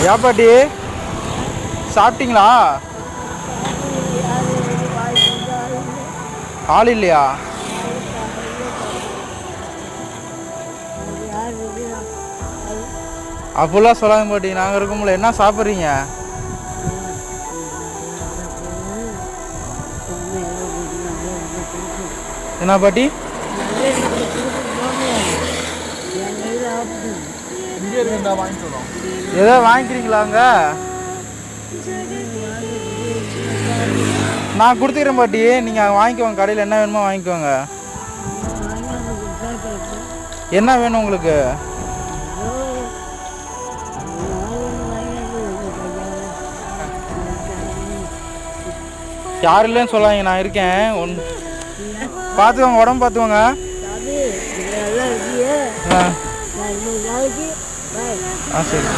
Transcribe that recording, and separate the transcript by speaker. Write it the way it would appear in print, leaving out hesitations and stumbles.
Speaker 1: யா பாட்டி சாப்பிட்டீங்களா? ஆள் இல்லையா? அப்போல்லாம் சொல்லாங்க பாட்டி, நாங்கள் இருக்கோம்ல. என்ன சாப்பிட்றீங்க? என்ன பாட்டி? ஏதோ வாங்கிக்கிறீங்களாங்க? நான் கொடுத்துக்கிறேன் பாட்டி, நீங்கள் வாங்கிக்கோங்க. கடையில் என்ன வேணுமோ வாங்கிக்கோங்க. என்ன வேணும் உங்களுக்கு? யார் இல்லைன்னு சொல்லாங்க, நான் இருக்கேன். பார்த்துக்கோங்க, உடம்பு பார்த்துக்கோங்க. ஆ சரி.